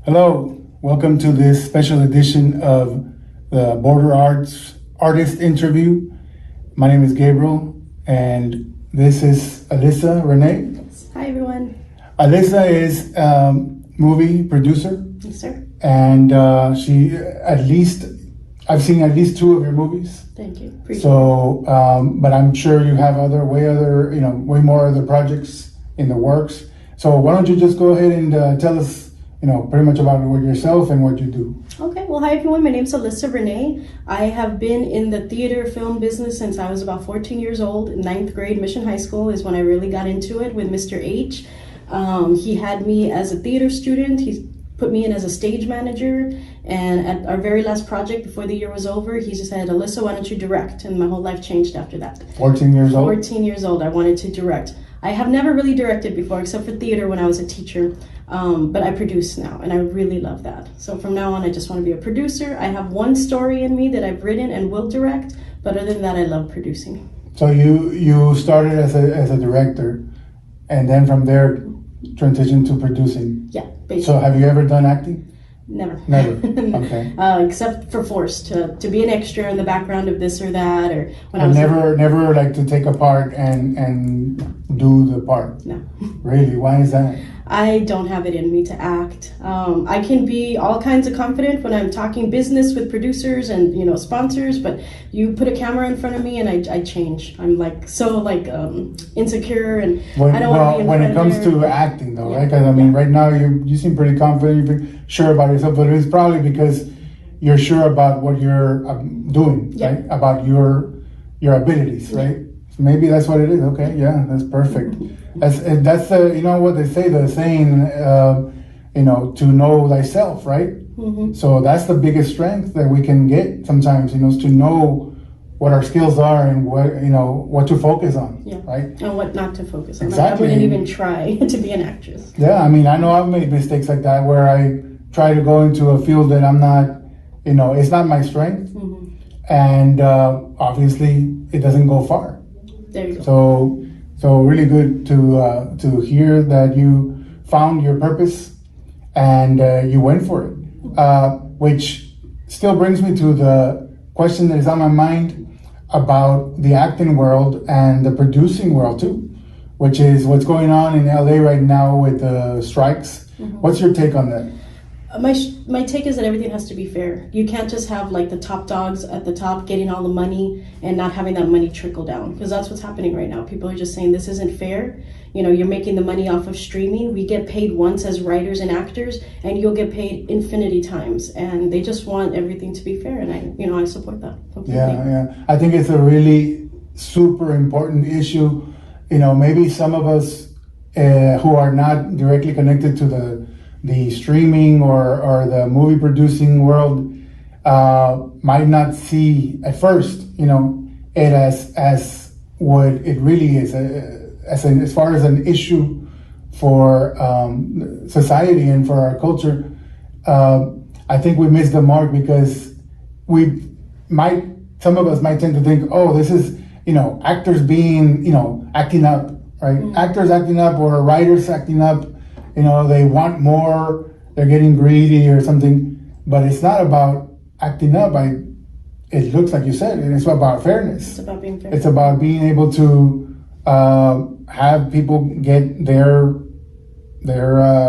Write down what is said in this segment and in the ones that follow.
Hello, welcome to this special edition of the Border Arts Artist Interview. My name is Gabriel, and this is Alyssa Renee. Hi, everyone. Alyssa is movie producer. Yes, sir. And I've seen at least two of your movies. Thank you. Appreciate So, but I'm sure you have way more other projects in the works. So why don't you just go ahead and tell us, pretty much about yourself and what you do. Okay. Well, hi, everyone. My name's Alyssa Renee. I have been in the theater film business since I was about 14 years old. Ninth grade, Mission High School is when I really got into it with Mr. H. He had me as a theater student. He put me in as a stage manager, and at our very last project before the year was over, he just said, Alyssa, why don't you direct? And my whole life changed after that. 14 years old? 14 years old, I wanted to direct. I have never really directed before, except for theater when I was a teacher, but I produce now, and I really love that. So from now on, I just want to be a producer. I have one story in me that I've written and will direct, but other than that, I love producing. So you started as a director, and then from there transitioned to producing. Yeah, basically. So have you ever done acting? Never. Never. Okay. Except for forced to be an extra in the background of this or that, or when I was never like to take a part and do the part. No. Really? Why is that? I don't have it in me to act. I can be all kinds of confident when I'm talking business with producers and sponsors, but you put a camera in front of me and I change. I'm insecure, and I don't want to be in when it comes there. to acting though, right? Because right now you seem pretty confident, you're sure about yourself, but it's probably because you're sure about what you're doing, right? About your abilities, right? So maybe that's what it is. Okay, yeah, that's perfect. That's what they say, the saying, to know thyself, right? Mm-hmm. So that's the biggest strength that we can get sometimes, is to know what our skills are and what to focus on, right? And what not to focus on. Exactly. I wouldn't even try to be an actress. Yeah, I know I've made mistakes like that where I try to go into a field that I'm not, it's not my strength, and obviously it doesn't go far. There you go. So really good to hear that you found your purpose and you went for it, which still brings me to the question that is on my mind about the acting world and the producing world too, which is what's going on in LA right now with the strikes. What's your take on that? My take is that everything has to be fair. You can't just have the top dogs at the top getting all the money and not having that money trickle down, because that's what's happening right now. People are just saying this isn't fair. You're making the money off of streaming. We get paid once as writers and actors, and you'll get paid infinity times. And they just want everything to be fair, and I support that completely. Yeah. I think it's a really super important issue. Maybe some of us who are not directly connected to the streaming or the movie producing world might not see at first, it as what it really is, as far as an issue for society and for our culture. I think we missed the mark because some of us might tend to think, oh, this is, actors being, acting up, right? Mm-hmm. Actors acting up or writers acting up. They want more, they're getting greedy or something, but it's not about acting up. It looks like you said, and it's about fairness. It's about being fair. It's about being able to have people get their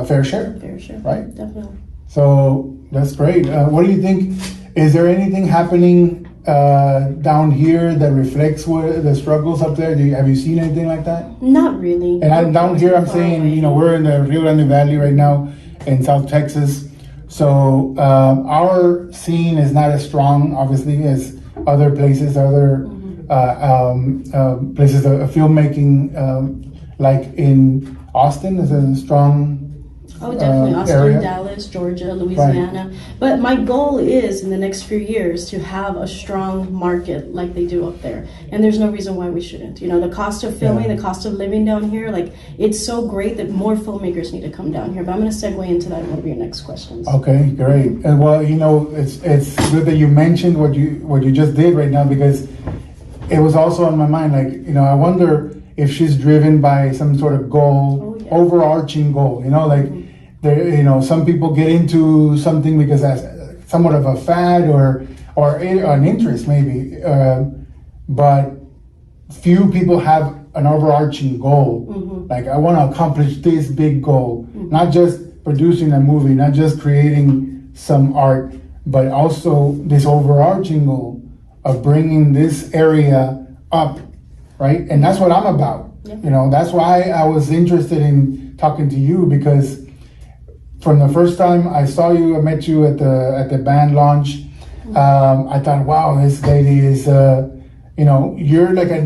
fair share. Fair share, right? Definitely. So that's great. What do you think? Is there anything happening down here that reflects the struggles up there? Have you seen anything like that? Not really. And down here, I'm saying, we're in the Rio Grande Valley right now in South Texas. So our scene is not as strong, obviously, as other places, places of filmmaking, like in Austin is a strong Oh, definitely. Austin, area. Dallas, Georgia, Louisiana. Right. But my goal is in the next few years to have a strong market like they do up there. And there's no reason why we shouldn't. The cost of filming, the cost of living down here, it's so great that more filmmakers need to come down here. But I'm going to segue into that in one of your next questions. Okay, great. And well, it's good that you mentioned what you just did right now, because it was also on my mind. I wonder if she's driven by some sort of goal, overarching goal, there, some people get into something because that's somewhat of a fad or an interest maybe, but few people have an overarching goal. Like, I want to accomplish this big goal, not just producing a movie, not just creating some art, but also this overarching goal of bringing this area up, right? And that's what I'm about. That's why I was interested in talking to you, because from the first time I saw you, I met you at the B.A.N launch. I thought, wow, this lady is, you're like a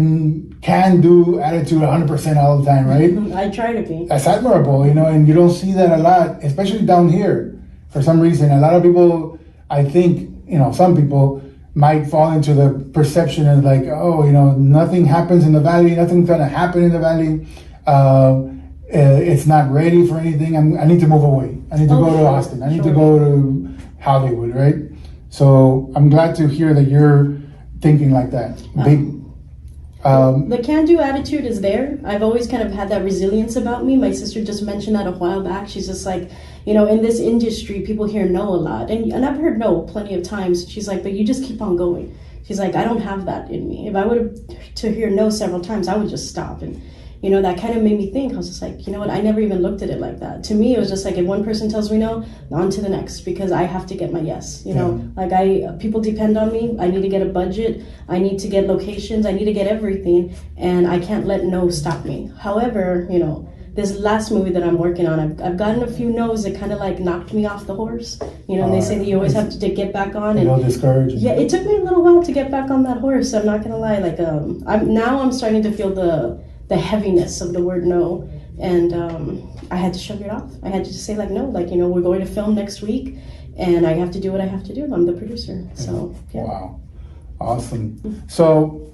can-do attitude 100% all the time, right? I try to be. That's admirable, and you don't see that a lot, especially down here. For some reason, a lot of people, I think, some people might fall into the perception of like, oh, nothing happens in the valley, nothing's gonna happen in the valley. It's not ready for anything. I need to move away. I need to go to Austin. I need to go to Hollywood, right? So I'm glad to hear that you're thinking like that. The can-do attitude is there. I've always kind of had that resilience about me. My sister just mentioned that a while back. She's just like, in this industry, people hear no a lot. And I've heard no plenty of times. She's like, but you just keep on going. She's like, I don't have that in me. If I would to hear no several times, I would just stop. And, that kind of made me think. I was just like, you know what? I never even looked at it like that. To me, it was just like, if one person tells me no, on to the next, because I have to get my yes. Like people depend on me. I need to get a budget. I need to get locations. I need to get everything. And I can't let no stop me. However, this last movie that I'm working on, I've gotten a few no's that kind of like knocked me off the horse. And they say that you always have to get back on. And discouraging. Yeah, it took me a little while to get back on that horse. I'm not gonna lie. Like I'm starting to feel the heaviness of the word no, and I had to shrug it off. I had to just say like no, like we're going to film next week, and I have to do what I have to do. I'm the producer, so yeah. Wow, awesome. So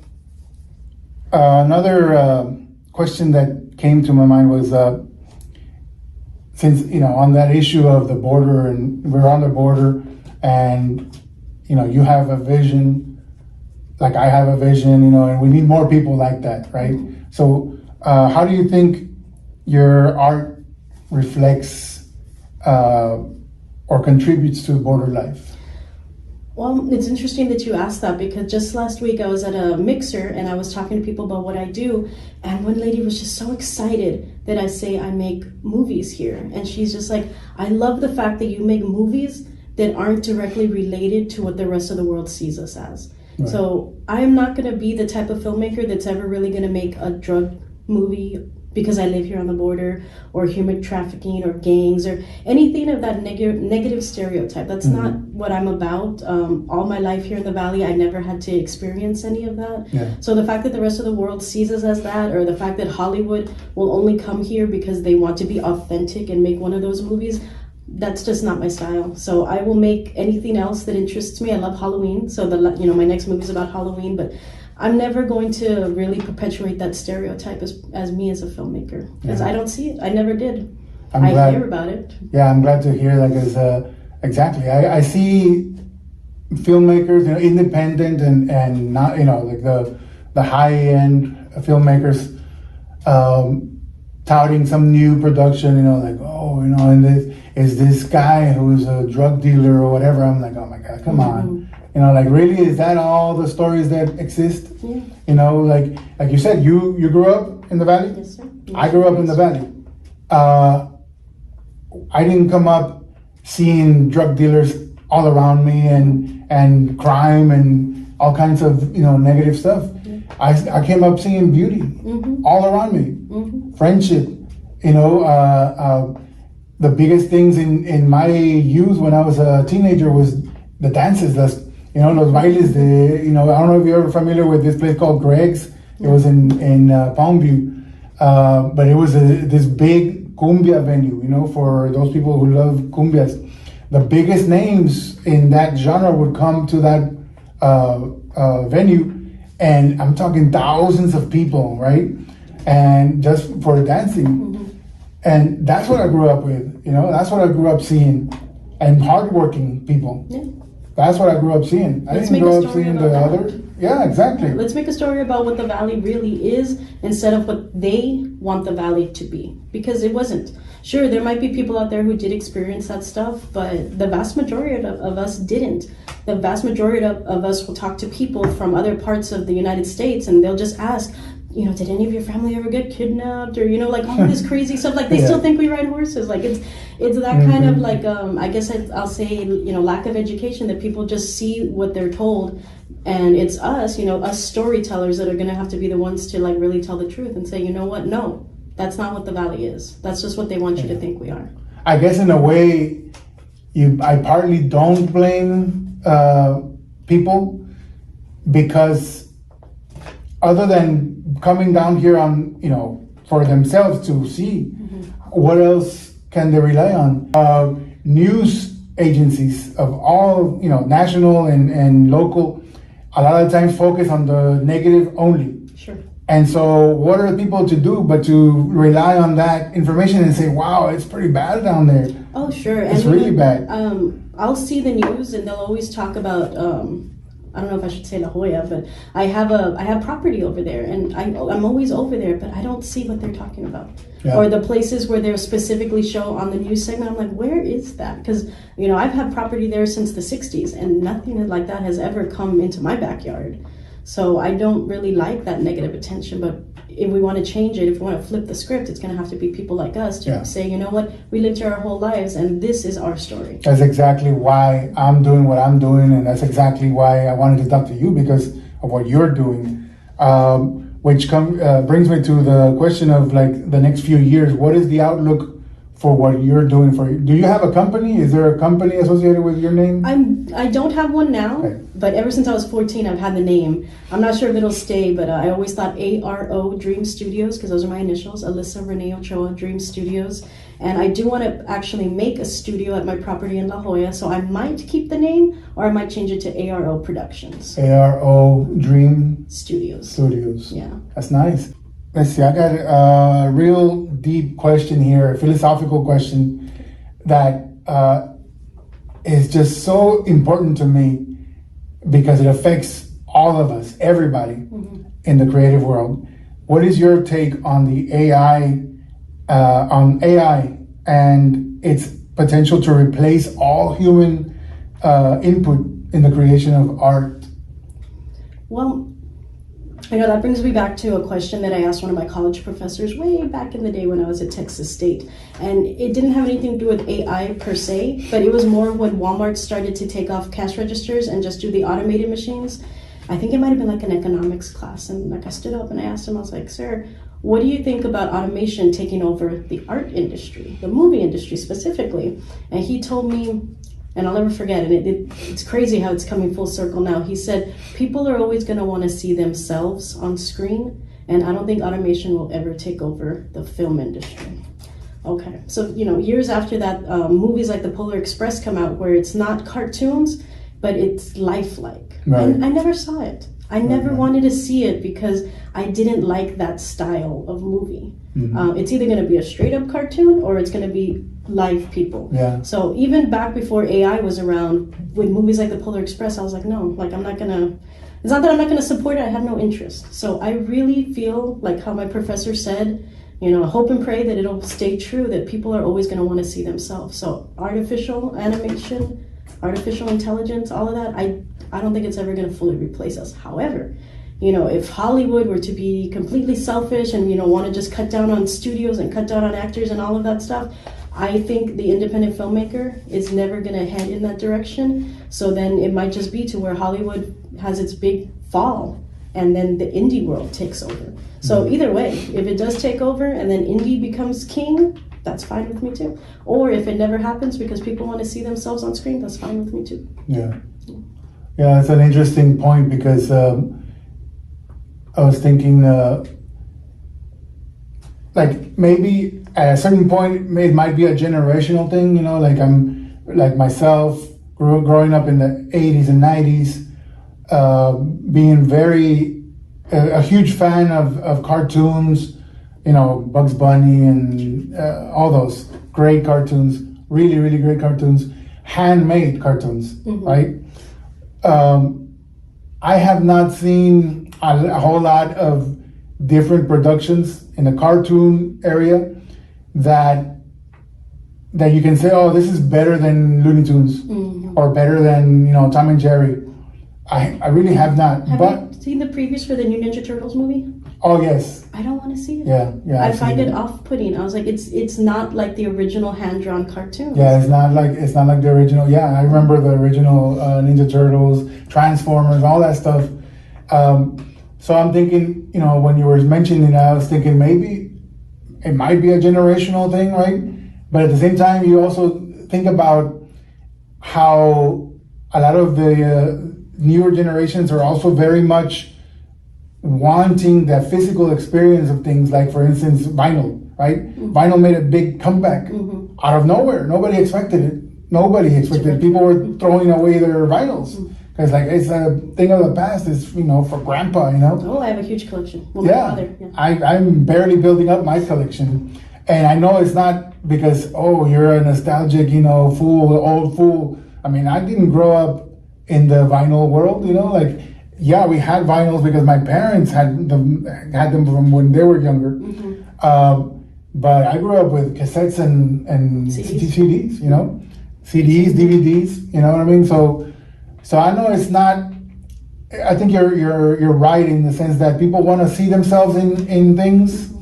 another question that came to my mind was, since on that issue of the border, and we're on the border, and you have a vision, like I have a vision, and we need more people like that, right? So how do you think your art reflects or contributes to border life? Well, it's interesting that you asked that, because just last week I was at a mixer and I was talking to people about what I do, and one lady was just so excited that I say I make movies here, and she's just like, I love the fact that you make movies that aren't directly related to what the rest of the world sees us as. Right. So I am not going to be the type of filmmaker that's ever really going to make a drug movie because I live here on the border, or human trafficking or gangs or anything of that negative stereotype. That's not what I'm about. All my life here in the Valley, I never had to experience any of that. Yeah. So the fact that the rest of the world sees us as that, or the fact that Hollywood will only come here because they want to be authentic and make one of those movies, that's just not my style. So I will make anything else that interests me. I love Halloween, so my next movie is about Halloween, but I'm never going to really perpetuate that stereotype as me as a filmmaker, because I don't see it. I never did. I hear about it. Yeah, I'm glad to hear that, because exactly, I see filmmakers, independent and not, like the high end filmmakers touting some new production, like, oh, and this guy who's a drug dealer or whatever. I'm like, oh my God, come on. Like, really, is that all the stories that exist? Yeah. Like you said, you grew up in the Valley? Yes, sir. I grew up in the Valley. I didn't come up seeing drug dealers all around me and crime and all kinds of, negative stuff. Mm-hmm. I came up seeing beauty all around me, friendship, the biggest things in my youth when I was a teenager was the dances, los bailes. I don't know if you're ever familiar with this place called Greg's. It was in Palmview, but it was this big cumbia venue. For those people who love cumbias, the biggest names in that genre would come to that venue, and I'm talking thousands of people, right? And just for dancing. And that's what I grew up with, that's what I grew up seeing. And hardworking people. Yeah. That's what I grew up seeing. I didn't grow up seeing the other. Yeah, exactly. Let's make a story about what the valley really is instead of what they want the valley to be, because it wasn't. Sure, there might be people out there who did experience that stuff, but the vast majority of us didn't. The vast majority of us will talk to people from other parts of the United States, and they'll just ask, did any of your family ever get kidnapped, or like all this crazy stuff. Like they still think we ride horses. Like it's that kind of like I guess I'll say lack of education, that people just see what they're told, and it's us us storytellers that are going to have to be the ones to like really tell the truth and say, you know what, no, that's not what the valley is. That's just what they want you to think we are. I guess in a way, I partly don't blame people, because other than coming down here on, for themselves to see, what else can they rely on? News agencies of all, national and local, a lot of times focus on the negative only. Sure. And so what are people to do but to rely on that information and say, wow, it's pretty bad down there. Oh, sure. It's really bad. I'll see the news and they'll always talk about, I don't know if I should say La Jolla, but I have property over there, and I'm always over there, but I don't see what they're talking about. Yeah. Or the places where they're specifically show on the news segment, I'm like, where is that? Because, I've had property there since the 60s, and nothing like that has ever come into my backyard. So I don't really like that negative attention, but if we want to change it, if we want to flip the script, it's going to have to be people like us to say, you know what, we lived here our whole lives, and this is our story. That's exactly why I'm doing what I'm doing, and that's exactly why I wanted to talk to you, because of what you're doing. Which brings me to the question of like the next few years. What is the outlook for what you're doing? Do you have a company? Is there a company associated with your name? I don't have one now, but ever since I was 14, I've had the name. I'm not sure if it'll stay, but I always thought ARO Dream Studios, because those are my initials, Alyssa Renee Ochoa Dream Studios. And I do want to actually make a studio at my property in La Jolla, so I might keep the name, or I might change it to ARO Productions. ARO Dream Studios. Yeah. That's nice. Let's see, I got a real deep question here, a philosophical question that is just so important to me, because it affects all of us, everybody in the creative world. What is your take on the AI and its potential to replace all human input in the creation of art? Well, that brings me back to a question that I asked one of my college professors way back in the day when I was at Texas State. And it didn't have anything to do with AI per se, but it was more when Walmart started to take off cash registers and just do the automated machines. I think it might have been like an economics class. And like I stood up and I asked him, I was like, sir, what do you think about automation taking over the art industry, the movie industry specifically? And he told me, and I'll never forget, and it's crazy how it's coming full circle now. He said, people are always going to want to see themselves on screen, and I don't think automation will ever take over the film industry. Okay, so, years after that, movies like The Polar Express come out where it's not cartoons, but it's lifelike. Right. And I never saw it. I never wanted to see it because I didn't like that style of movie. It's either going to be a straight up cartoon or it's going to be live people. Yeah. So even back before AI was around, with movies like The Polar Express, I was like, no, like I'm not going to, it's not that I'm not going to support it, I have no interest. So I really feel like how my professor said, hope and pray that it'll stay true, that people are always going to want to see themselves. So artificial animation, artificial intelligence, all of that, I don't think it's ever going to fully replace us. However, if Hollywood were to be completely selfish and, want to just cut down on studios and cut down on actors and all of that stuff, I think the independent filmmaker is never going to head in that direction. So then it might just be to where Hollywood has its big fall and then the indie world takes over. So either way, if it does take over and then indie becomes king, that's fine with me too. Or if it never happens because people want to see themselves on screen, that's fine with me too. Yeah, that's an interesting point, because I was thinking like maybe at a certain point it might be a generational thing, like I'm like myself growing up in the 80s and 90s, being very a huge fan of cartoons, Bugs Bunny and all those great cartoons, really, really great cartoons, handmade cartoons, right? I have not seen a whole lot of different productions in the cartoon area that you can say, oh, this is better than Looney Tunes or better than Tom and Jerry. I really have not. Have but you seen the previews for the new Ninja Turtles movie? oh yes, I don't want to see it. yeah. I I've find seen it off-putting. I was like, it's not like the original hand-drawn cartoon. Yeah, it's not like the original. Yeah, I remember the original Ninja Turtles, Transformers, all that stuff. So I'm thinking, when you were mentioning it, I was thinking maybe it might be a generational thing, right? But at the same time, you also think about how a lot of the newer generations are also very much wanting that physical experience of things, like for instance vinyl, right? Vinyl made a big comeback out of nowhere. Nobody expected it. People were throwing away their vinyls because like it's a thing of the past. It's for grandpa. Oh, I have a huge collection. Well, my father, yeah. I'm barely building up my collection, and I know it's not because you're a nostalgic old fool. I mean, I didn't grow up in the vinyl world. Yeah, we had vinyls because my parents had them from when they were younger. But I grew up with cassettes and CDs, CDs, DVDs. You know what I mean? So I know it's not. I think you're right in the sense that people want to see themselves in things,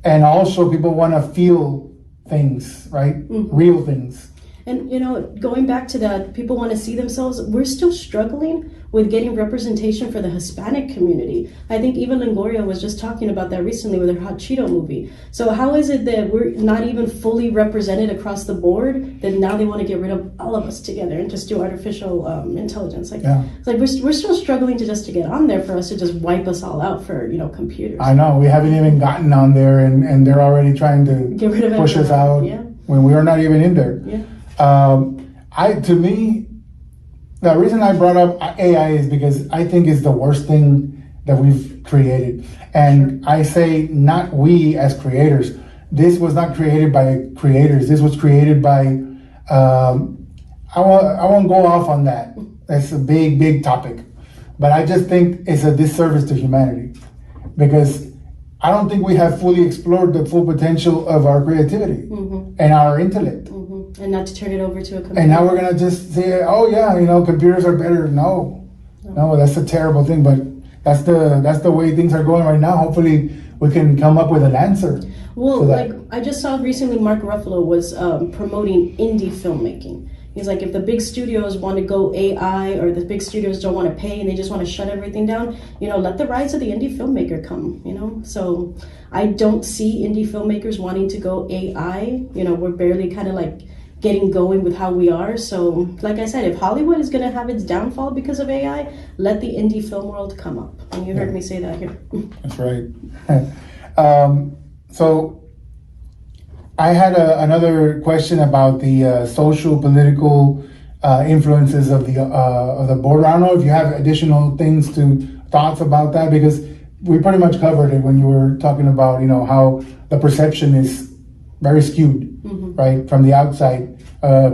and also people want to feel things, right? Real things. And going back to that, people want to see themselves. We're still struggling with getting representation for the Hispanic community. I think Eva Longoria was just talking about that recently with her Hot Cheeto movie. So how is it that we're not even fully represented across the board, that now they want to get rid of all of us together and just do artificial intelligence? It's like we're still struggling to get on there for us to just wipe us all out for computers. I know, we haven't even gotten on there, and they're already trying to get rid of push us out when we are not even in there. To me, the reason I brought up AI is because I think it's the worst thing that we've created. And I say not we as creators. This was not created by creators. This was created by, I won't go off on that. That's a big, big topic. But I just think it's a disservice to humanity because I don't think we have fully explored the full potential of our creativity and our intellect. And not to turn it over to a computer. And now we're gonna just say, computers are better. No, that's a terrible thing. But that's the way things are going right now. Hopefully, we can come up with an answer. Well, like I just saw recently, Mark Ruffalo was promoting indie filmmaking. He's like, if the big studios want to go AI or the big studios don't want to pay and they just want to shut everything down, let the rise of the indie filmmaker come. So I don't see indie filmmakers wanting to go AI. We're barely kind of like getting going with how we are. So like I said, if Hollywood is going to have its downfall because of AI, let the indie film world come up. And you heard me say that here. That's right. So I had another question about the social political influences of the border. I don't know if you have additional thoughts about that, because we pretty much covered it when you were talking about how the perception is very skewed, right, from the outside.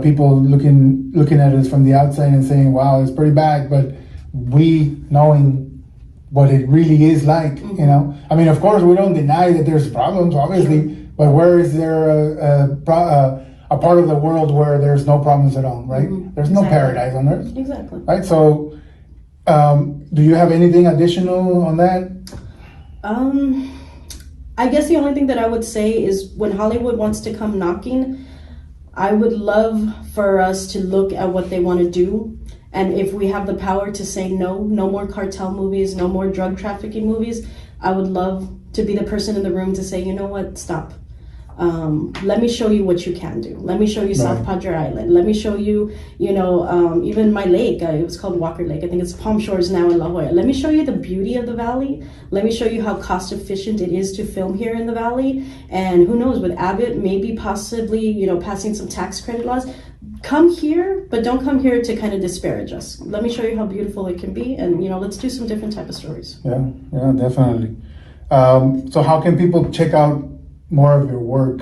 People looking at us from the outside and saying, "Wow, it's pretty bad," but we knowing what it really is like, I mean, of course, we don't deny that there's problems, obviously. But where is there a part of the world where there's no problems at all, right? There's no paradise on earth. Exactly. Right? So, do you have anything additional on that? I guess the only thing that I would say is when Hollywood wants to come knocking, I would love for us to look at what they want to do. And if we have the power to say no more cartel movies, no more drug trafficking movies, I would love to be the person in the room to say, you know what, stop. Let me show you what you can do. Let me show you South Padre Island. Let me show you, even my lake. It was called Walker Lake. I think it's Palm Shores now in La Jolla. Let me show you the beauty of the valley. Let me show you how cost efficient it is to film here in the valley. And who knows, with Abbott, maybe possibly, passing some tax credit laws. Come here, but don't come here to kind of disparage us. Let me show you how beautiful it can be. And, let's do some different type of stories. Yeah, definitely. So how can people check out more of your work?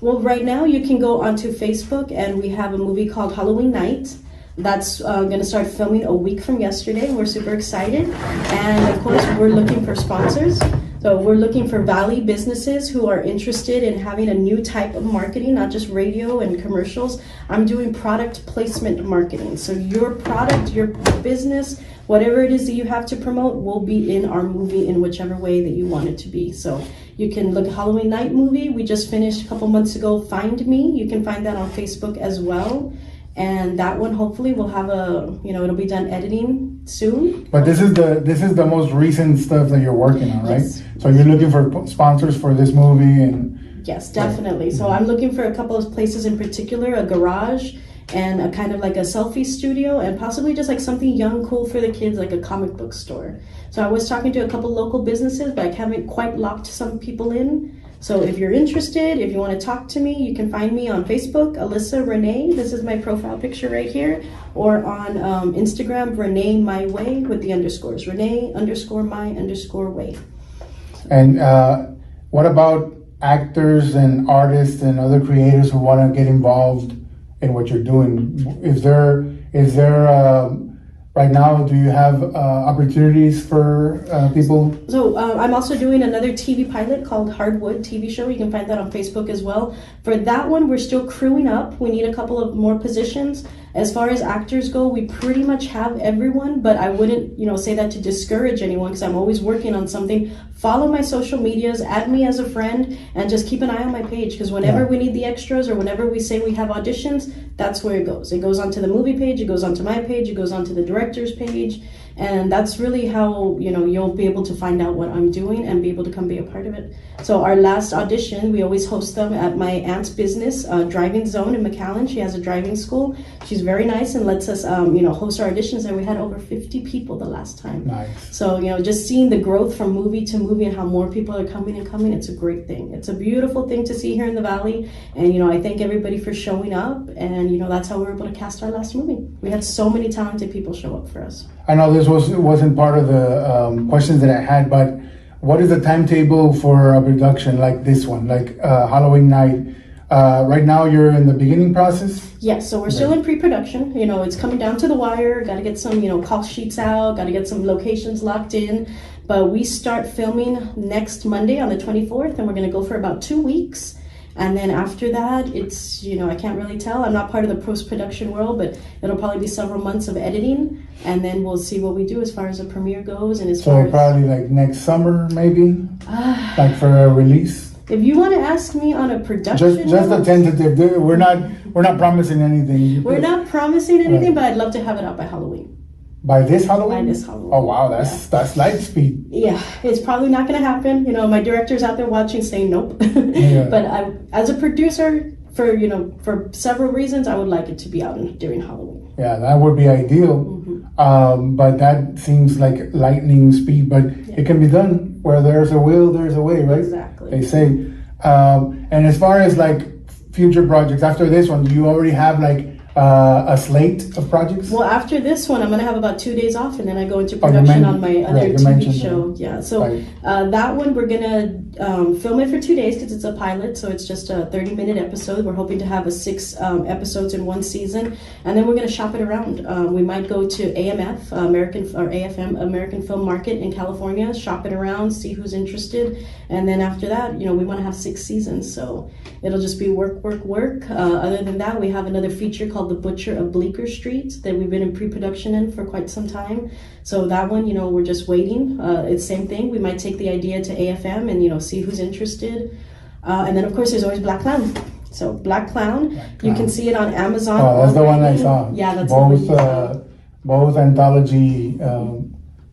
Well, right now you can go onto Facebook, and we have a movie called Halloween Night. That's going to start filming a week from yesterday. We're super excited. And of course, we're looking for sponsors. So we're looking for Valley businesses who are interested in having a new type of marketing, not just radio and commercials. I'm doing product placement marketing. So your product, your business, whatever it is that you have to promote will be in our movie in whichever way that you want it to be. So you can look at Halloween Night movie. We just finished a couple months ago, Find Me. You can find that on Facebook as well. And that one hopefully will have it'll be done editing soon. But this is the most recent stuff that you're working on, right? Yes. So you're looking for sponsors for this movie and... Yes, definitely. So I'm looking for a couple of places in particular, a garage and a kind of like a selfie studio and possibly just like something young, cool for the kids, like a comic book store. So I was talking to a couple local businesses, but I haven't quite locked some people in. So if you're interested, if you want to talk to me, you can find me on Facebook, Alyssa Renee. This is my profile picture right here. Or on Instagram, Renee My Way with the underscores. Renee_my_way. And what about actors and artists and other creators who want to get involved in what you're doing? Is there right now, do you have opportunities for people? So I'm also doing another TV pilot called Hardwood TV show. You can find that on Facebook as well. For that one, we're still crewing up. We need a couple of more positions. As far as actors go, we pretty much have everyone, but I wouldn't, say that to discourage anyone because I'm always working on something. Follow my social medias, add me as a friend, and just keep an eye on my page because whenever we need the extras or whenever we say we have auditions, that's where it goes. It goes onto the movie page, it goes onto my page, it goes onto the director's page, and that's really how, you'll be able to find out what I'm doing and be able to come be a part of it. So our last audition, we always host them at my aunt's business, Driving Zone in McAllen. She has a driving school. She's very nice and lets us, host our auditions there. We had over 50 people the last time. Nice. So, just seeing the growth from movie to movie and how more people are coming, it's a great thing. It's a beautiful thing to see here in the Valley. And, I thank everybody for showing up. And, that's how we were able to cast our last movie. We had so many talented people show up for us. I know this wasn't part of the questions that I had, but what is the timetable for a production like this one, like Halloween Night? Right now you're in the beginning process? Yes, so we're still in pre-production. It's coming down to the wire. Got to get some, call sheets out. Got to get some locations locked in. But we start filming next Monday on the 24th, and we're going to go for about 2 weeks. And then after that, it's, I can't really tell. I'm not part of the post-production world, but it'll probably be several months of editing. And then we'll see what we do as far as the premiere goes. And so probably like next summer, maybe? Like for a release? If you want to ask me on a production, just a tentative. We're not promising anything. We're not promising anything, but I'd love to have it out by Halloween. By this Halloween? By this Halloween. Oh wow, that's light speed. Yeah, it's probably not going to happen. My director's out there watching, saying nope. But as a producer, for several reasons, I would like it to be out during Halloween. Yeah, that would be ideal. Mm-hmm. But that seems like lightning speed. But it can be done. Where there's a will, there's a way, right? Exactly. They say. And as far as like future projects after this one, do you already have like a slate of projects? Well, after this one, I'm going to have about 2 days off, and then I go into production on my other TV show. Yeah, so that one, we're going to film it for 2 days because it's a pilot, so it's just a 30-minute episode. We're hoping to have 6 episodes in one season, and then we're going to shop it around. We might go to AMF, AFM, American Film Market in California, shop it around, see who's interested, and then after that, we want to have 6 seasons, so it'll just be work. Other than that, we have another feature called The Butcher of Bleecker Street that we've been in pre-production in for quite some time. So that one, we're just waiting. It's same thing. We might take the idea to AFM and, see who's interested. And then, of course, there's always Black Clown. So Black Clown, you can see it on Amazon. Oh, that's the one I saw. Yeah, that's both anthology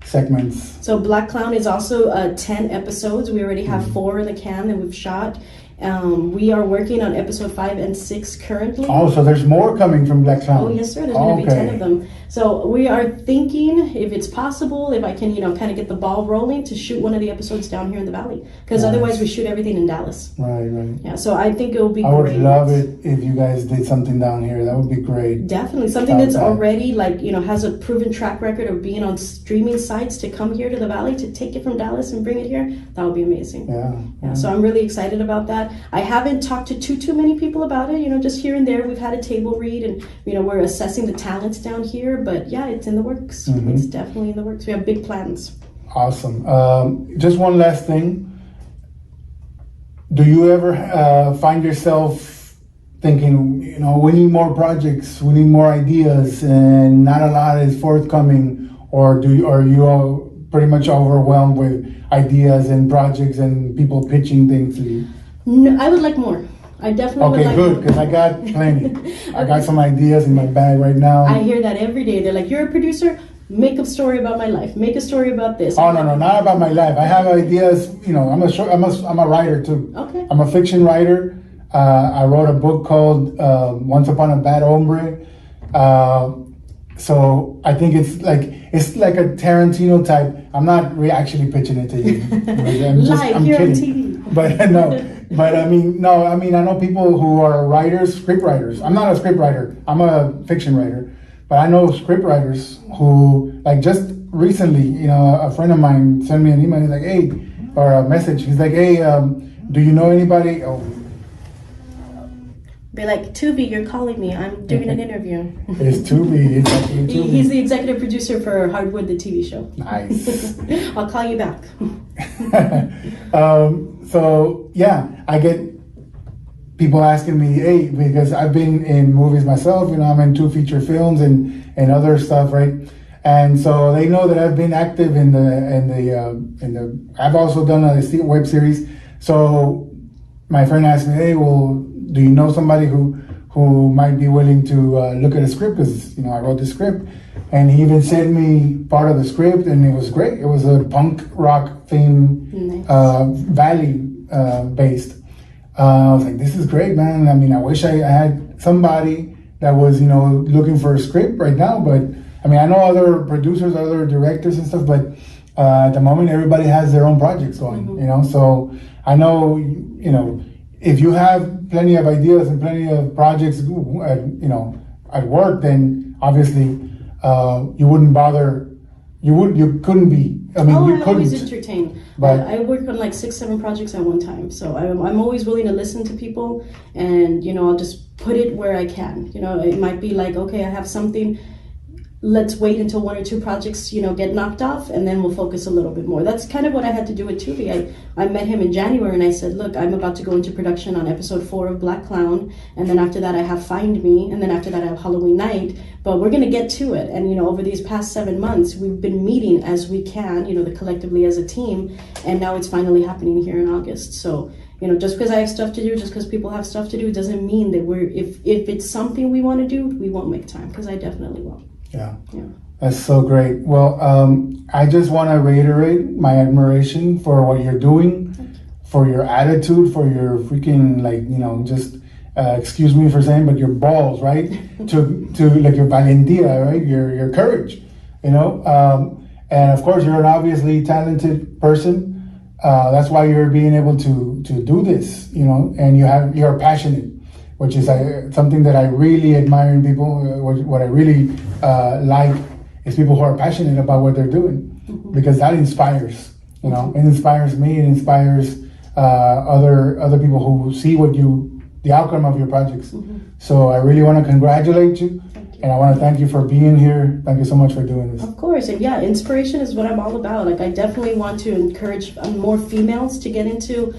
segments. So Black Clown is also 10 episodes. We already have 4 in the can that we've shot. We are working on episode 5 and 6 currently. Oh, so there's more coming from Black Clown. Oh, yes, sir. There's going to be 10 of them. So we are thinking, if it's possible, if I can, kind of get the ball rolling to shoot one of the episodes down here in the Valley. Because otherwise we shoot everything in Dallas. Right. Yeah, so I think it will be great. I would love it if you guys did something down here. That would be great. Definitely. Something that's already, has a proven track record of being on streaming sites to come here to the Valley, to take it from Dallas and bring it here. That would be amazing. Yeah. So I'm really excited about that. I haven't talked to too many people about it, just here and there. We've had a table read, and we're assessing the talents down here, but yeah, it's in the works. It's definitely in the works. We have big plans. Awesome. Just one last thing. Do you ever find yourself thinking, we need more projects, we need more ideas, and not a lot is forthcoming, or are you all pretty much overwhelmed with ideas and projects and people pitching things to you? No, I would like more. I definitely would like good, because I got plenty. I got some ideas in my bag right now. I hear that every day. They're like, you're a producer? Make a story about my life. Make a story about this. Oh, no, not about my life. I have ideas. I'm a writer too. Okay. I'm a fiction writer. I wrote a book called Once Upon a Bad Hombre. So I think it's like a Tarantino type. I'm not actually pitching it to you. I'm here kidding. on TV. But no. But I know people who are writers, script writers. I'm not a script writer. I'm a fiction writer. But I know script writers who, just recently, a friend of mine sent me an email. He's like, hey, or a message. He's like, hey, do you know anybody? Oh. Be like, Tubi, you're calling me. I'm doing an interview. It's Tubi. It's actually Tubi. He's the executive producer for Hardwood, the TV show. Nice. I'll call you back. So, yeah, I get people asking me, hey, because I've been in movies myself, I'm in 2 feature films and other stuff, right? And so they know that I've been active in the I've also done a web series. So my friend asked me, hey, well, do you know somebody who might be willing to look at a script? Because, I wrote the script, and he even sent me part of the script, and it was great. It was a punk rock theme, Valley based. I was like, this is great, man. I wish I had somebody that was, looking for a script right now. But I know other producers, other directors and stuff, but at the moment, everybody has their own projects going, So I know, if you have plenty of ideas and plenty of projects, at work, then obviously you wouldn't bother. You couldn't be. You couldn't. Always entertained. But I work on 6-7 projects at one time, so I'm always willing to listen to people, and I'll just put it where I can. It might be like, okay, I have something. Let's wait until 1 or 2 projects, get knocked off, and then we'll focus a little bit more. That's kind of what I had to do with Tubi. I met him in January, and I said, look, I'm about to go into production on episode 4 of Black Clown, and then after that I have Find Me, and then after that I have Halloween Night, but we're going to get to it. And, over these past 7 months, we've been meeting as we can, collectively as a team, and now it's finally happening here in August. So, just because I have stuff to do, just because people have stuff to do, doesn't mean that if it's something we want to do, we won't make time, because I definitely will. Yeah, that's so great. Well, I just want to reiterate my admiration for what you're doing, for your attitude, for your freaking excuse me for saying, but your balls, right? to your valentia, right? Your courage, and of course you're an obviously talented person. That's why you're being able to do this, and you're passionate, which is something that I really admire in people. What I really like is people who are passionate about what they're doing, because that inspires. It inspires me. It inspires other people who see the outcome of your projects. So I really want to congratulate you. And I want to thank you for being here. Thank you so much for doing this. Of course. And yeah, inspiration is what I'm all about. I definitely want to encourage more females to get into,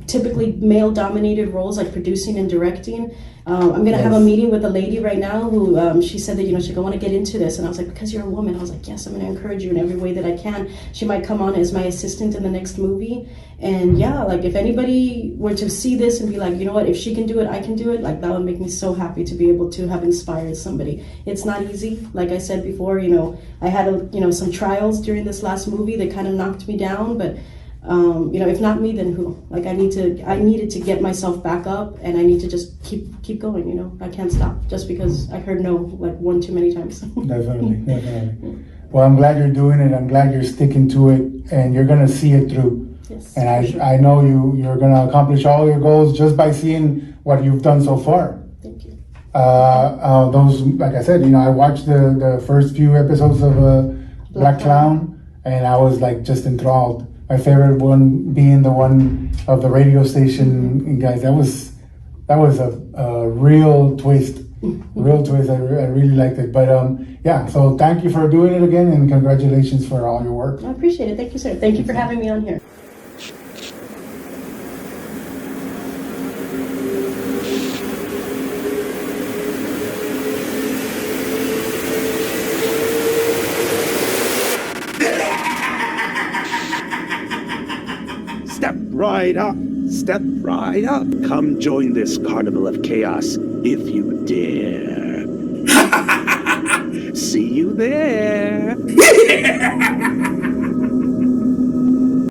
typically male-dominated roles like producing and directing. I'm going to have a meeting with a lady right now who she said that, she's going to want to get into this. And I was like, because you're a woman. I was like, yes, I'm going to encourage you in every way that I can. She might come on as my assistant in the next movie. And yeah, if anybody were to see this and be like, you know what, if she can do it, I can do it. That would make me so happy to be able to have inspired somebody. It's not easy. Like I said before, I had, some trials during this last movie that kind of knocked me down, but if not me, then who? I needed to get myself back up, and I need to just keep going. I can't stop just because I heard no one too many times. Definitely. Well, I'm glad you're doing it. I'm glad you're sticking to it, and you're gonna see it through. Yes. And sure. I know you're gonna accomplish all your goals just by seeing what you've done so far. Thank you. Those, like I said, I watched the first few episodes of Black Clown, and I was just enthralled. my favorite one being the one of the radio station. And guys, that was a real twist. Real twist. I really liked it. But yeah, so thank you for doing it again, and congratulations for all your work. I appreciate it. Thank you, sir. Thank you for having me on here. Step right up. Step right up. Come join this carnival of chaos if you dare. See you there.